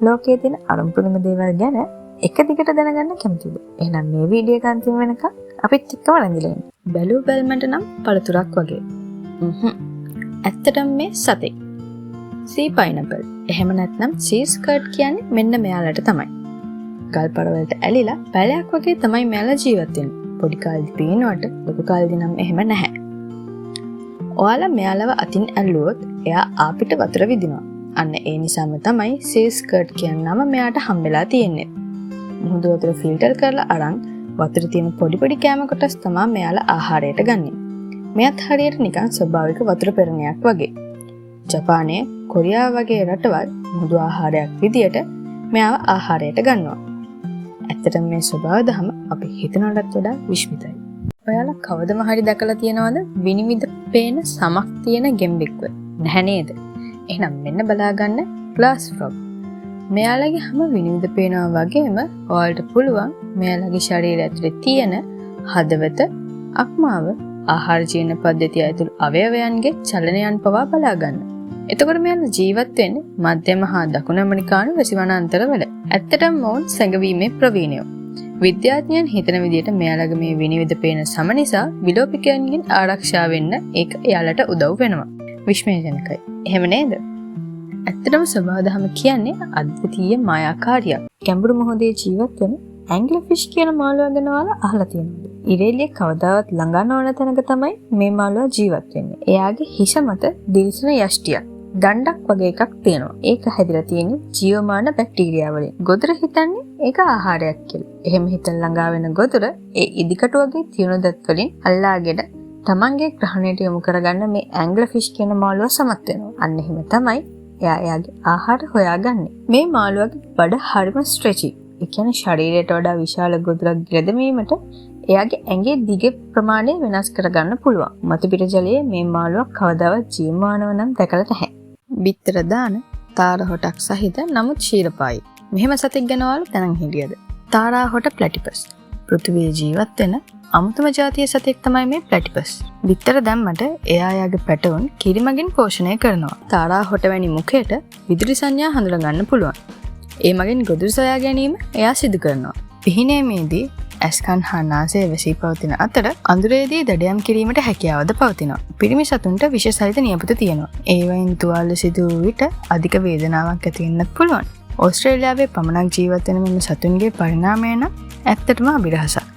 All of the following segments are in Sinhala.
ලෝකයේ තියෙන අරුම්පුරුම දේවල් ගැන එක දිගට දැනගන්න කැමතිද? එහෙනම් මේ වීඩියෝ එක අන්තිම වෙනකම් අපිත් එක්කම රැඳිලා ඉන්න. බැලු බැලමට නම් පළතුරක් වගේ. ඇත්තටම මේ සතෙක්. සී පයිනැපල්. එහෙම නැත්නම් සී ස්කර්ට් කියන්නේ මෙන්න මෙයාලට තමයි. ගල්පඩ වලට ඇලිලා පැලයක් වගේ තමයි මෙයාලා ජීවත් වෙන්නේ. පොඩි කාලේදී පේනවට ලොකු කාලේදී නම් එහෙම නැහැ. ඔයාලා මෙයාලව අතින් ඇල්ලුවොත් එයා ආපිට වතුර විදිනවා. අන්න ඒ නිසාම තමයි සී ස්කර්ට් කියන නම මෙයාට හම්බෙලා තියෙන්නේ. මුහුදු වතුර ෆිල්ටර් කරලා අරන් වතුරේ තියෙන පොඩි පොඩි කැම කොටස් තමයි මෙයාලා ආහාරයට ගන්නෙ. මෙයත් හරියට නිකන් ස්වභාවික වතුර පෙරණයක් වගේ. ජපානයේ කොරියාව වගේ රටවල් මුහුදු ආහාරයක් විදියට මෙයාව ආහාරයට ගන්නවා. ඇත්තටම මේ ස්වභාව දහම අපි හිතනටත් වඩා විශ්මිතයි. ඔයාලා කවදම හරි දැකලා තියෙනවද විනිවිද පේන සමක් තියෙන ගෙම්බෙක්ව? නැහැ නේද? එහෙනම් මෙන්න බලාගන්න ග්ලාස් ෆ්‍රොග්. මෙයාලගේ හැම විනිවිද පේනවා වගේම ඔයාලට පුළුවන් මෙයාලගේ ශරීරය ඇතුලේ තියෙන හදවත, අක්මාව, ආහාර ජීර්ණ පද්ධතිය ඇතුළු අවයවයන්ගේ චලනයන් පවා බලා ගන්න. එතකොට මෙයාලා ජීවත් වෙන්නේ මධ්‍යම හා දකුණු ඇමරිකානු වැසි වනාන්තරවල. ඇත්තටම මොවුන් සැඟවීමේ ප්‍රවීණයෝ. විද්‍යාඥයන් හිතන විදිහට මෙයාලගේ මේ විනිවිද පේන සම නිසා විලෝපිකයන්ගෙන් ආරක්ෂා වෙන්න ඒක එයාලට උදව් වෙනවා. විශ්මයජනකයි. එහෙම නේද? ඇත්තටම ස්වභාව දහම කියන්නේ අද්විතීය මායාකාරියක්. ගැඹුරු මොහොතේ ජීවත් වෙන ඇන්ග්ලර්ෆිෂ් කියන මාළුවා ගැන ඔයාලා අහලා තියෙනවද? ඉරේලිය කවදාවත් ළඟා නොවන තැනක තමයි මේ මාළුවා ජීවත් වෙන්නේ. එයාගේ හිස මත දිලිසෙන යෂ්ටියක්, දණ්ඩක් වගේ එකක් තියෙනවා. ඒක හැදිලා තියෙන්නේ ජීවමාන බැක්ටීරියා වලින්. ගොදුර හිතන්නේ ඒක ආහාරයක් කියලා. එහෙම හිතන ළඟා වෙන ගොදුර ඒ ඉදිකටු වගේ තියුණු දත් වලින් අල්ලාගෙන තමන්ගේ ග්‍රහණයට යොමු කරගන්න මේ ඇන්ග්ලර්ෆිෂ් කියන මාළුවා සමත් වෙනවා. අන්න එහෙම තමයි එයාගේ ආහාර හොයාගන්නේ. මේ මාළුවාගේ බඩ හරිම ස්ට්‍රෙචි. ඒ කියන්නේ ශරීරයට වඩා විශාල ගොදුරක් ගිරදමීමට එයාගේ ඇඟේ දිග ප්‍රමාණය වෙනස් කරගන්න පුළුවන්. මතු පිට ජලයේ මේ මාළුවා කවදාවත් ජීවමානව නම් දැකලා නැහැ. බිත්තර දාන තාරා හොටක් සහිත නමුත් ශීලපායි. මෙහෙම සතෙක් ගැන ඔයාලා දැනන් හිටියද? තාරා හොට ප්ලැටිපස්. පෘථිවියේ ජීවත් වෙන අමුතුම ජාතිය සතෙක් තමයි මේ ප්ලැටිපස්. බිත්තර දැම්මට එයාගේ පැටවුන් කිරිමගින් පෝෂණය කරනවා. තාරා හොට වැනි මුඛයට විදුලි සංඥා හඳුනගන්න පුළුවන්. ඒ මගින් ගොදුරු සොයා ගැනීම එයා සිදු කරනවා. පිහිනීමේදී ඇස්කන් හා නාසය වැසී පවතින අතර අඳුරේදී දඩයම් කිරීමට හැකියාවද පවතිනවා. පිරිමි සතුන්ට විෂ සහිත නියපොතු තියෙනවා. ඒවයින් තුවාල සිදු වූ විට අධික වේදනාවක් ඇති වෙන්නත් පුළුවන්. ඕස්ට්‍රේලියාවේ පමණක් ජීවත් වෙන මෙම සතුන්ගේ පරිණාමය නම් ඇත්තටම අභිරහසක්.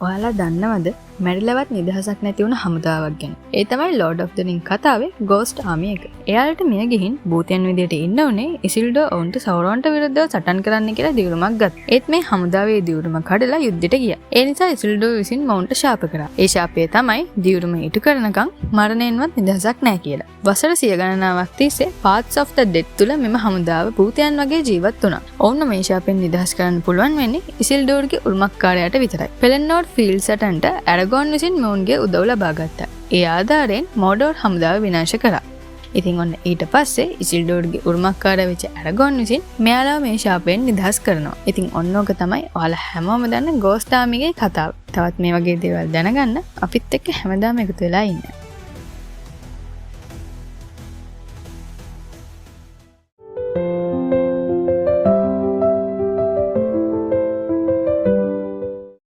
ඔයාලා දන්නවද මැරිලවත් නිදහසක් නැති වුණ හමුදාවක් ගැන? ඒ තමයි Lord of the Ring කතාවේ Ghost Army එක. එයාලට මිය ගිහින් භූතයන් විදියට ඉන්න උනේ ඉසිල්ඩෝ ඔවුන්ට සෞරවන්ට විරුද්ධව සටන් කරන්න කියලා දියුරුමක් ගත්තා. ඒත් මේ හමුදාවේ දියුරුම කඩලා යුද්ධෙට ගියා. ඒ නිසා ඉසිල්ඩෝ විසින් මොවුන්ට ශාප කරා. ඒ ශාපය තමයි දියුරුම ඉටු කරනකම් මරණයෙන්වත් නිදහසක් නැහැ කියලා. වසර 100 ගණනාවක් තිස්සේ Paths of the Dead තුල මෙම හමුදාව භූතයන් වගේ ජීවත් වුණා. ඔවුන් මේ ශාපෙන් නිදහස් කරන්න පුළුවන් වෙන්නේ ඉසිල්ඩෝර්ගේ උරුමකාරයාට විතරයි. පෙලෙන්නෝර් ෆීල්ඩ් සටන්ට ඇරගොන් විසින් මොවුන්ගේ උදව් ලබා ගත්තා. ඒ ආධාරයෙන් මෝඩෝර් හමුදාව විනාශ කරා. ඉතින් ඔන්න ඊට පස්සේ ඉසිල්ඩෝර්ගේ උරුමකාරයා වෙච්ච ඇරගොන් විසින් මෙයාලා මේ ශාපයෙන් නිදහස් කරනවා. ඉතින් ඔන්නෝක තමයි ඔයාලා හැමෝම දන්න ගෝස්ට් ආමිගේ කතාව. තවත් මේ වගේ දේවල් දැනගන්න අපිත් එක්ක හැමදාම එකතු වෙලා ඉන්න.